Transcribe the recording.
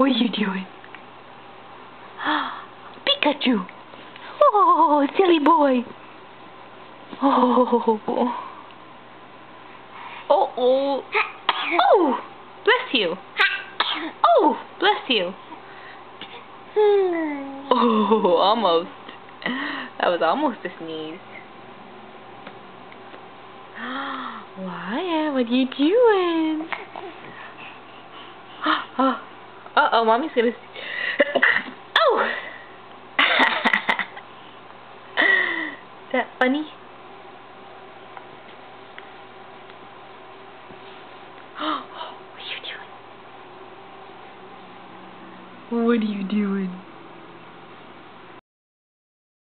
What are you doing? Pikachu! Oh, silly boy! Oh! Oh! Oh! Bless you! Oh! Bless you! Oh, almost. That was almost a sneeze. Wyatt, what are you doing? Uh-oh, Mommy's gonna... Oh! Is that funny? What are you doing? What are you doing?